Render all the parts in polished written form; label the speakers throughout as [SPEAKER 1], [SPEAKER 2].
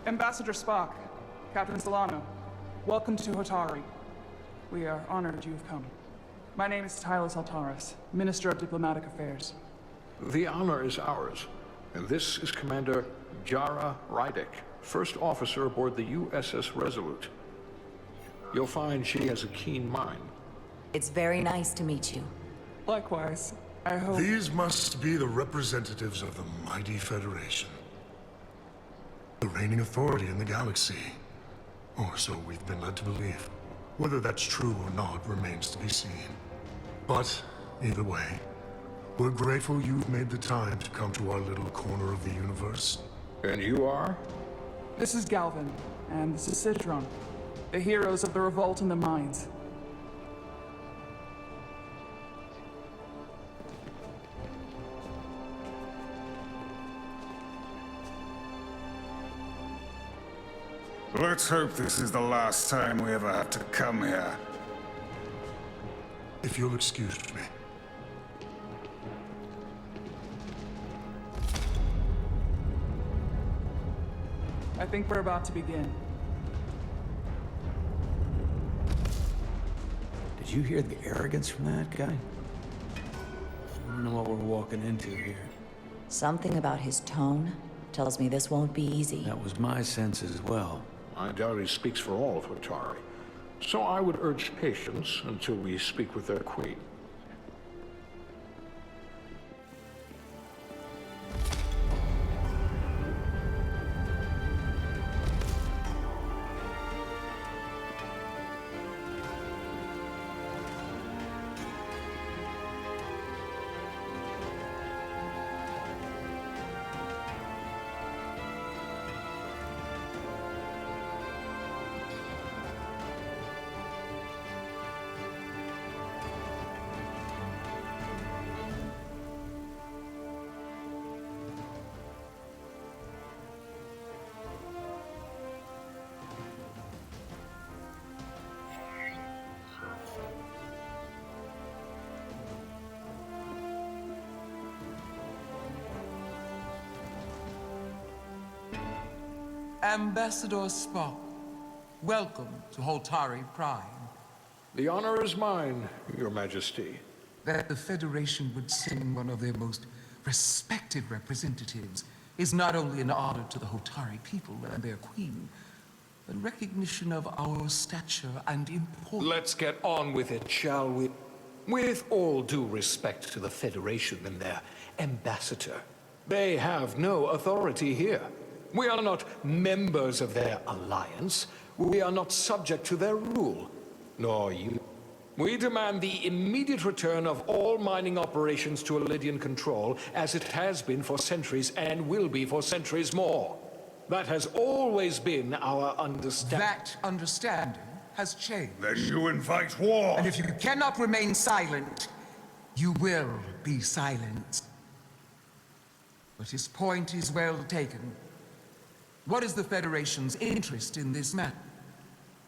[SPEAKER 1] Ambassador Spock, Captain Solano, welcome to Hotari. We are honored you have come. My name is Tylos Altaris, Minister of Diplomatic Affairs.
[SPEAKER 2] The honor is ours, and this is Commander Jara Rydick, First Officer aboard the USS Resolute. You'll find she has a keen mind.
[SPEAKER 3] It's very nice to meet you.
[SPEAKER 1] Likewise, I hope...
[SPEAKER 4] These must be the representatives of the mighty Federation. The reigning authority in the galaxy. Or so we've been led to believe. Whether that's true or not remains to be seen. But, either way, we're grateful you've made the time to come to our little corner of the universe.
[SPEAKER 2] And you are?
[SPEAKER 1] This is Galvin, and this is Citron, the heroes of the revolt in the mines.
[SPEAKER 5] Let's hope this is the last time we ever have to come here.
[SPEAKER 4] If you'll excuse me.
[SPEAKER 1] I think we're about to begin.
[SPEAKER 6] Did you hear the arrogance from that guy? I don't know what we're walking into here.
[SPEAKER 3] Something about his tone tells me this won't be easy.
[SPEAKER 6] That was my sense as well.
[SPEAKER 2] I doubt he speaks for all of Hotari. So I would urge patience until we speak with their queen.
[SPEAKER 7] Ambassador Spock, welcome to Hotari Prime.
[SPEAKER 2] The honor is mine, Your Majesty.
[SPEAKER 7] That the Federation would send one of their most respected representatives is not only an honor to the Hotari people and their queen, but recognition of our stature and importance.
[SPEAKER 2] Let's get on with it, shall we? With all due respect to the Federation and their ambassador, they have no authority here. We are not members of their alliance. We are not subject to their rule. Nor you. We demand the immediate return of all mining operations to Elydian control, as it has been for centuries and will be for centuries more. That has always been our understanding.
[SPEAKER 7] That understanding has changed.
[SPEAKER 5] Then you invite war!
[SPEAKER 7] And if you cannot remain silent, you will be silenced. But his point is well taken. What is the Federation's interest in this matter?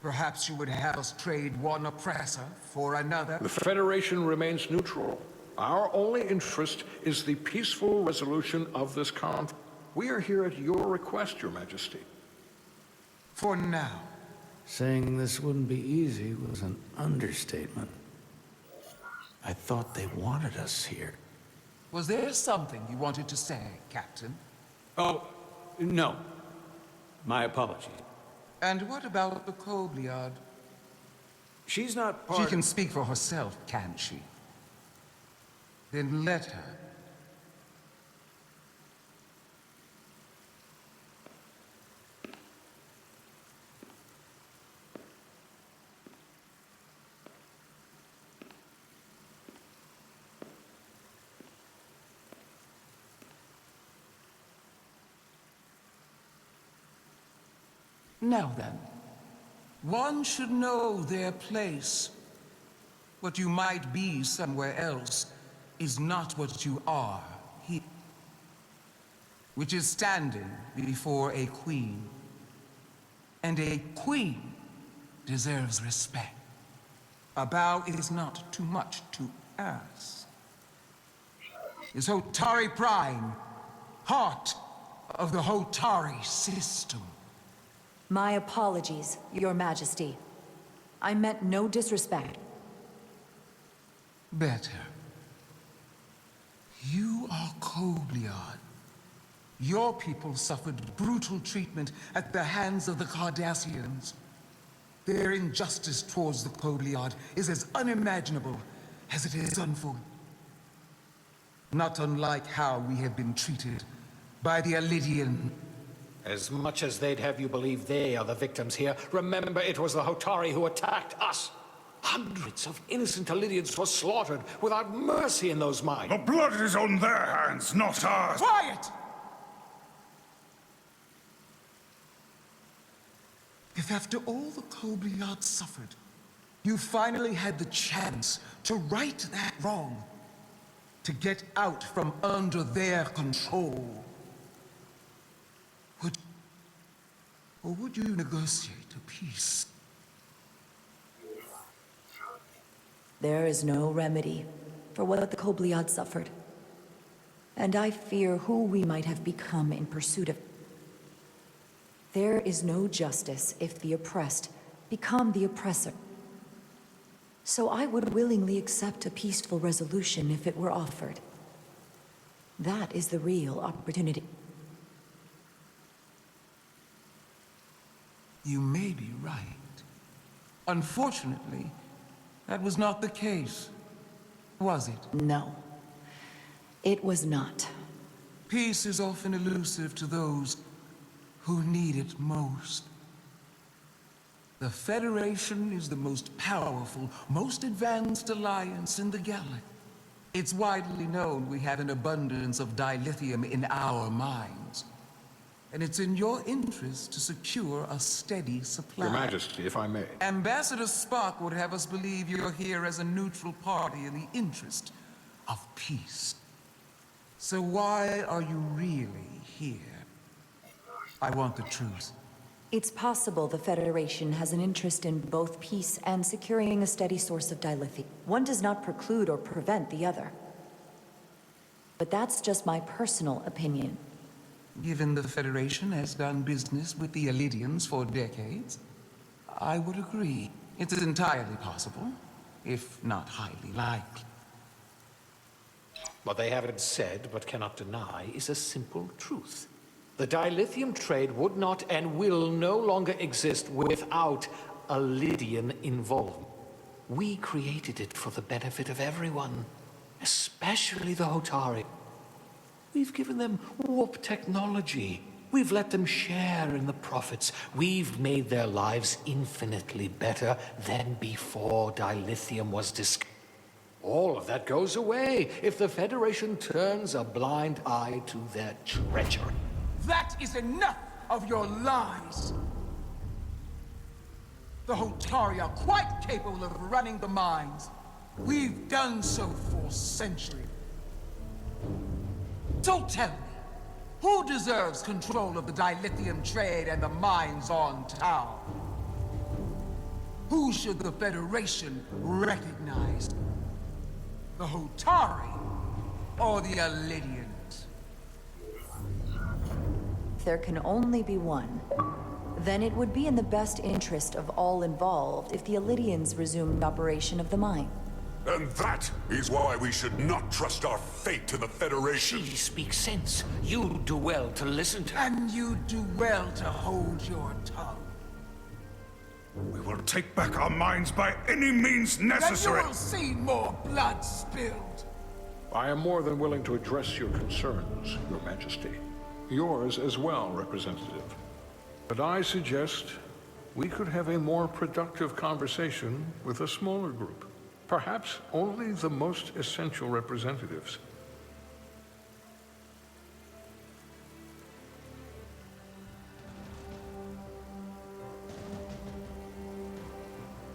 [SPEAKER 7] Perhaps you would have us trade one oppressor for another?
[SPEAKER 2] The Federation remains neutral. Our only interest is the peaceful resolution of this conflict. We are here at your request, Your Majesty.
[SPEAKER 7] For now.
[SPEAKER 6] Saying this wouldn't be easy was an understatement. I thought they wanted us here.
[SPEAKER 7] Was there something you wanted to say, Captain?
[SPEAKER 6] Oh, no. My apologies.
[SPEAKER 7] And what about the Kobliad?
[SPEAKER 6] She's not part
[SPEAKER 7] She can speak for herself, can't she? Then let her. Now then, one should know their place. What you might be somewhere else is not what you are here, which is standing before a queen. And a queen deserves respect. A bow is not too much to ask. Is Hotari Prime, heart of the Hotari system.
[SPEAKER 3] My apologies, Your Majesty. I meant no disrespect.
[SPEAKER 7] Better. You are Kobliad. Your people suffered brutal treatment at the hands of the Cardassians. Their injustice towards the Kobliad is as unimaginable as it is unforgivable. Not unlike how we have been treated by the Alidian.
[SPEAKER 2] As much as they'd have you believe they are the victims here, remember it was the Hotari who attacked us. Hundreds of innocent Alidians were slaughtered without mercy in those mines.
[SPEAKER 5] The blood is on their hands, not ours.
[SPEAKER 7] Quiet! If after all the Kobliad suffered, you finally had the chance to right that wrong, to get out from under their control, would you negotiate a peace?
[SPEAKER 3] There is no remedy for what the Kobliad suffered. And I fear who we might have become in pursuit of. There is no justice if the oppressed become the oppressor. So I would willingly accept a peaceful resolution if it were offered. That is the real opportunity.
[SPEAKER 7] You may be right. Unfortunately, that was not the case, was it?
[SPEAKER 3] No, it was not.
[SPEAKER 7] Peace is often elusive to those who need it most. The Federation is the most powerful, most advanced alliance in the galaxy. It's widely known we have an abundance of dilithium in our mines. And it's in your interest to secure a steady supply.
[SPEAKER 2] Your Majesty, if I may.
[SPEAKER 7] Ambassador Spock would have us believe you're here as a neutral party in the interest of peace. So why are you really here? I want the truth.
[SPEAKER 3] It's possible the Federation has an interest in both peace and securing a steady source of dilithium. One does not preclude or prevent the other. But that's just my personal opinion.
[SPEAKER 7] Given the Federation has done business with the Alidians for decades, I would agree. It is entirely possible, if not highly likely.
[SPEAKER 2] What they haven't said, but cannot deny, is a simple truth. The dilithium trade would not and will no longer exist without Alidian involvement. We created it for the benefit of everyone, especially the Hotari. We've given them warp technology. We've let them share in the profits. We've made their lives infinitely better than before dilithium was discovered. All of that goes away if the Federation turns a blind eye to their treachery.
[SPEAKER 7] That is enough of your lies! The Hotari are quite capable of running the mines. We've done so for centuries. So tell me, who deserves control of the dilithium trade and the mines on Tau? Who should the Federation recognize? The Hotari or the Alidians?
[SPEAKER 3] There can only be one. Then it would be in the best interest of all involved if the Alidians resumed operation of the mine.
[SPEAKER 8] And that is why we should not trust our fate to the Federation.
[SPEAKER 2] She speaks sense. You do well to listen to her.
[SPEAKER 7] And you do well to hold your tongue.
[SPEAKER 5] We will take back our minds by any means necessary.
[SPEAKER 7] Then you will see more blood spilled.
[SPEAKER 9] I am more than willing to address your concerns, Your Majesty. Yours as well, Representative. But I suggest we could have a more productive conversation with a smaller group. Perhaps only the most essential representatives.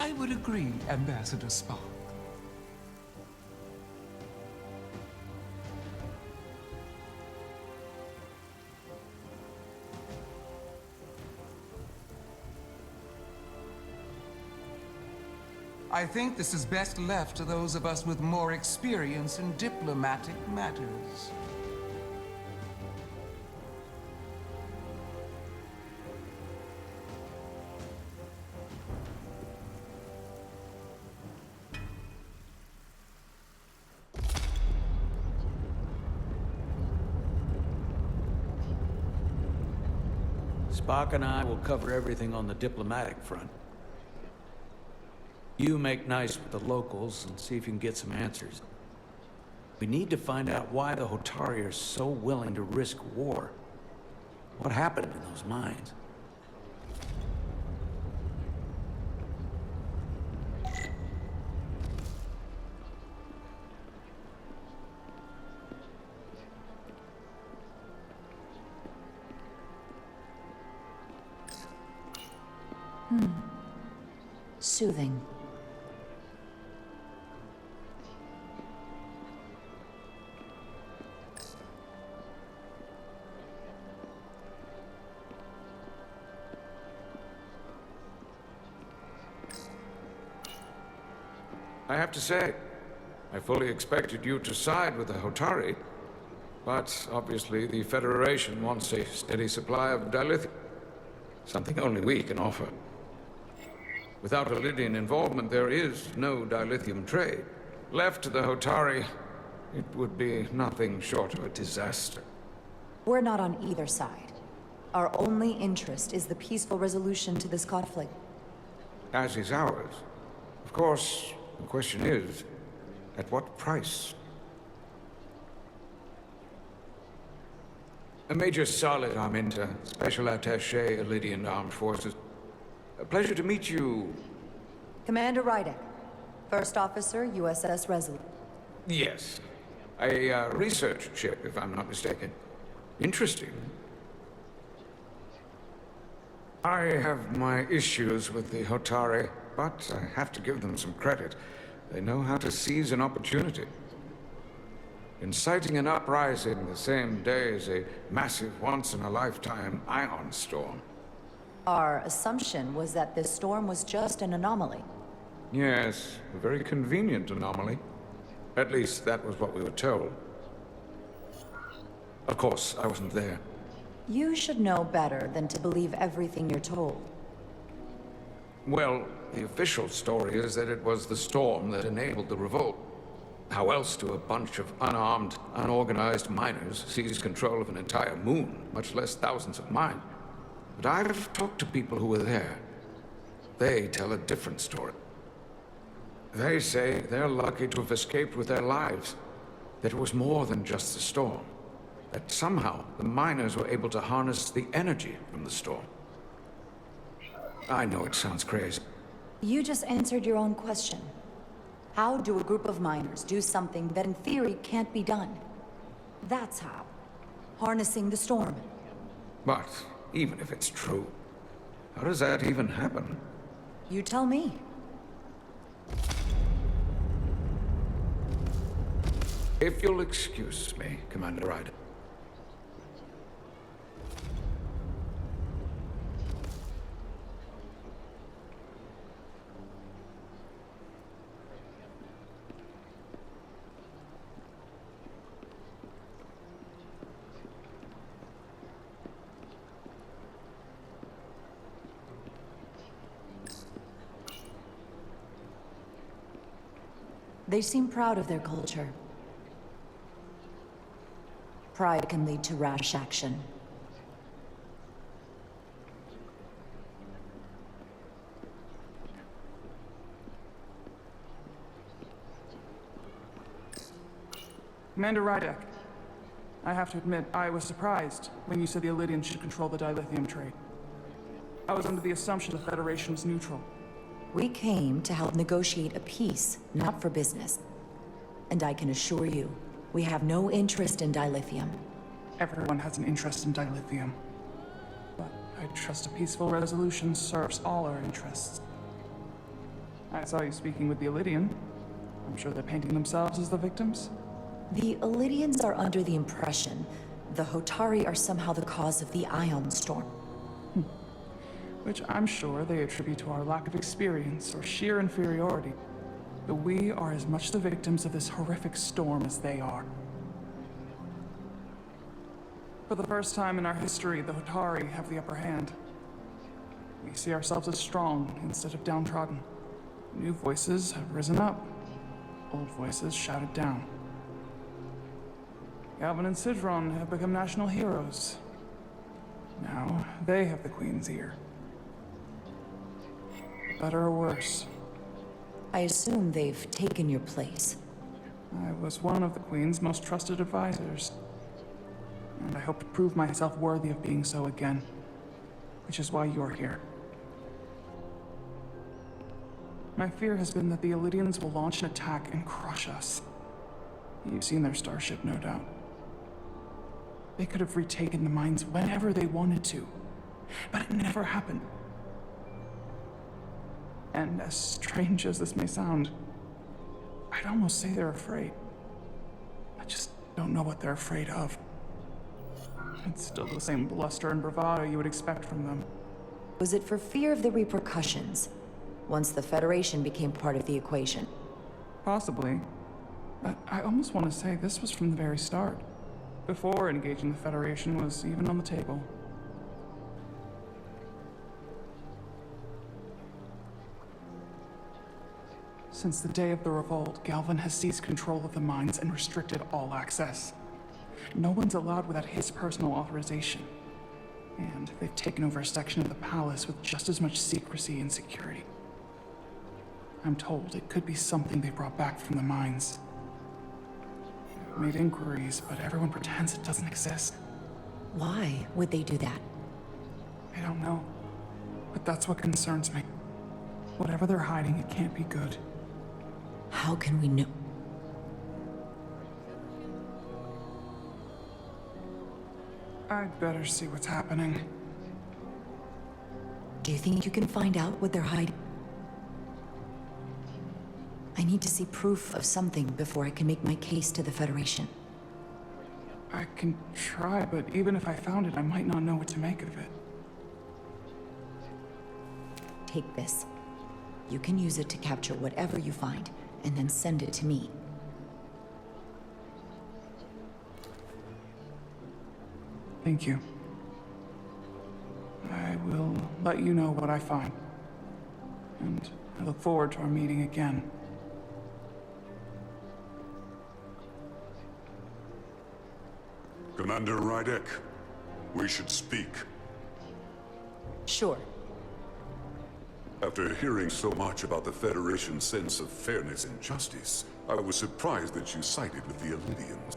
[SPEAKER 7] I would agree, Ambassador Spock. I think this is best left to those of us with more experience in diplomatic matters.
[SPEAKER 6] Spock and I will cover everything on the diplomatic front. You make nice with the locals and see if you can get some answers. We need to find out why the Hotari are so willing to risk war. What happened in those mines?
[SPEAKER 3] Soothing.
[SPEAKER 6] I have to say, I fully expected you to side with the Hotari, but obviously the Federation wants a steady supply of dilithium, something only we can offer. Without Lydian involvement, there is no dilithium trade. Left to the Hotari, it would be nothing short of a disaster.
[SPEAKER 3] We're not on either side. Our only interest is the peaceful resolution to this conflict.
[SPEAKER 6] As is ours. Of course, the question is, at what price? A Major Solid Arminta, Special Attaché, Lydian Armed Forces. A pleasure to meet you.
[SPEAKER 3] Commander Rydek, First Officer, USS Resolute.
[SPEAKER 6] Yes. A research ship, if I'm not mistaken. Interesting. I have my issues with the Hotari, but I have to give them some credit. They know how to seize an opportunity. Inciting an uprising the same day as a massive once-in-a-lifetime ion storm.
[SPEAKER 3] Our assumption was that this storm was just an anomaly.
[SPEAKER 6] Yes, a very convenient anomaly. At least that was what we were told. Of course, I wasn't there.
[SPEAKER 3] You should know better than to believe everything you're told.
[SPEAKER 6] Well, the official story is that it was the storm that enabled the revolt. How else do a bunch of unarmed, unorganized miners seize control of an entire moon, much less thousands of mines? But I've talked to people who were there. They tell a different story. They say they're lucky to have escaped with their lives. That it was more than just the storm. That somehow the miners were able to harness the energy from the storm. I know it sounds crazy.
[SPEAKER 3] You just answered your own question. How do a group of miners do something that in theory can't be done? That's how. Harnessing the storm.
[SPEAKER 6] But even if it's true, how does that even happen?
[SPEAKER 3] You tell me.
[SPEAKER 6] If you'll excuse me, Commander Ryder.
[SPEAKER 3] They seem proud of their culture. Pride can lead to rash action.
[SPEAKER 1] Commander Rydek, I have to admit, I was surprised when you said the Illydians should control the dilithium trade. I was under the assumption the Federation was neutral.
[SPEAKER 3] We came to help negotiate a peace, not for business. And I can assure you, we have no interest in dilithium.
[SPEAKER 1] Everyone has an interest in dilithium. But I trust a peaceful resolution serves all our interests. I saw you speaking with the Illydian. I'm sure they're painting themselves as the victims.
[SPEAKER 3] The Illydians are under the impression the Hotari are somehow the cause of the ion storm.
[SPEAKER 1] Which I'm sure they attribute to our lack of experience or sheer inferiority. But we are as much the victims of this horrific storm as they are. For the first time in our history, the Hotari have the upper hand. We see ourselves as strong instead of downtrodden. New voices have risen up. Old voices shouted down. Galvin and Sidron have become national heroes. Now, they have the Queen's ear. Better or worse?
[SPEAKER 3] I assume they've taken your place.
[SPEAKER 1] I was one of the Queen's most trusted advisors. And I hope to prove myself worthy of being so again. Which is why you're here. My fear has been that the Illidians will launch an attack and crush us. You've seen their starship, no doubt. They could have retaken the mines whenever they wanted to. But it never happened. And as strange as this may sound, I'd almost say they're afraid. I just don't know what they're afraid of. It's still the same bluster and bravado you would expect from them.
[SPEAKER 3] Was it for fear of the repercussions, once the Federation became part of the equation?
[SPEAKER 1] Possibly. But I almost want to say this was from the very start. Before engaging the Federation was even on the table. Since the day of the revolt, Galvin has seized control of the mines and restricted all access. No one's allowed without his personal authorization. And they've taken over a section of the palace with just as much secrecy and security. I'm told it could be something they brought back from the mines. I've made inquiries, but everyone pretends it doesn't exist.
[SPEAKER 3] Why would they do that?
[SPEAKER 1] I don't know. But that's what concerns me. Whatever they're hiding, it can't be good.
[SPEAKER 3] How can we know?
[SPEAKER 1] I'd better see what's happening.
[SPEAKER 3] Do you think you can find out what they're hiding? I need to see proof of something before I can make my case to the Federation.
[SPEAKER 1] I can try, but even if I found it, I might not know what to make of it.
[SPEAKER 3] Take this. You can use it to capture whatever you find, and then send it to me.
[SPEAKER 1] Thank you. I will let you know what I find. And I look forward to our meeting again.
[SPEAKER 8] Commander Rydek, we should speak.
[SPEAKER 3] Sure.
[SPEAKER 8] After hearing so much about the Federation's sense of fairness and justice, I was surprised that you sided with the Illidians.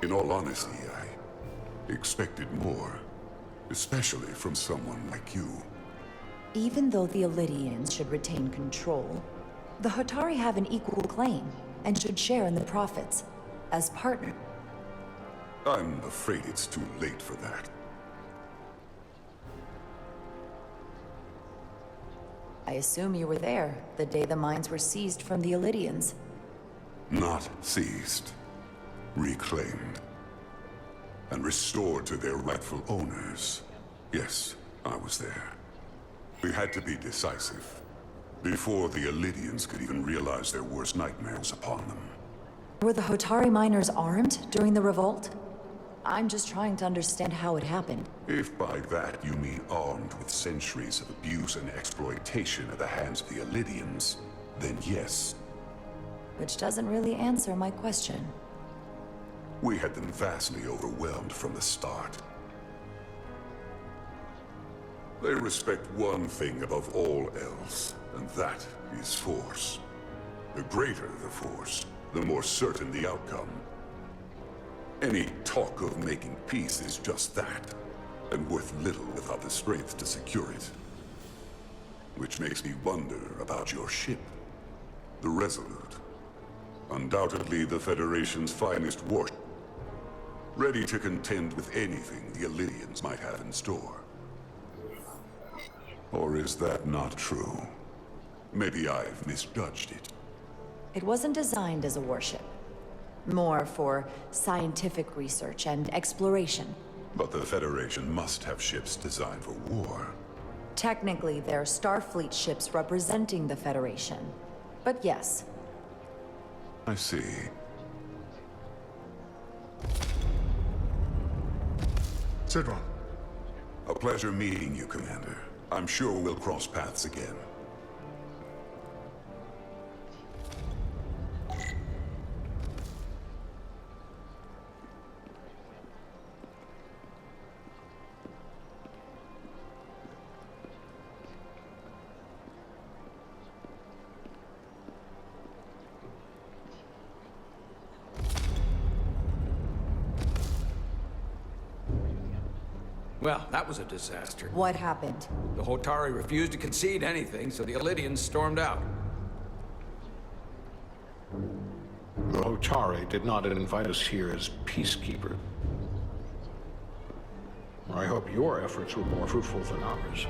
[SPEAKER 8] In all honesty, I expected more, especially from someone like you.
[SPEAKER 3] Even though the Illidians should retain control, the Hotari have an equal claim, and should share in the profits, as partner.
[SPEAKER 8] I'm afraid it's too late for that.
[SPEAKER 3] I assume you were there, the day the mines were seized from the Illidians.
[SPEAKER 8] Not seized. Reclaimed. And restored to their rightful owners. Yes, I was there. We had to be decisive. Before the Illidians could even realize their worst nightmares upon them.
[SPEAKER 3] Were the Hotari miners armed during the revolt? I'm just trying to understand how it happened.
[SPEAKER 8] If by that you mean armed with centuries of abuse and exploitation at the hands of the Illidians, then yes.
[SPEAKER 3] Which doesn't really answer my question.
[SPEAKER 8] We had them vastly overwhelmed from the start. They respect one thing above all else, and that is force. The greater the force, the more certain the outcome. Any talk of making peace is just that, and worth little without the strength to secure it. Which makes me wonder about your ship, the Resolute. Undoubtedly the Federation's finest warship, ready to contend with anything the Illidians might have in store. Or is that not true? Maybe I've misjudged it.
[SPEAKER 3] It wasn't designed as a warship. More for scientific research and exploration.
[SPEAKER 8] But the Federation must have ships designed for war.
[SPEAKER 3] Technically, they're Starfleet ships representing the Federation. But yes.
[SPEAKER 8] I see.
[SPEAKER 4] Sidron.
[SPEAKER 8] A pleasure meeting you, Commander. I'm sure we'll cross paths again.
[SPEAKER 6] Well, that was a disaster.
[SPEAKER 3] What happened?
[SPEAKER 6] The Hotari refused to concede anything, so the Illidians stormed out.
[SPEAKER 9] The Hotari did not invite us here as peacekeepers. I hope your efforts were more fruitful than ours.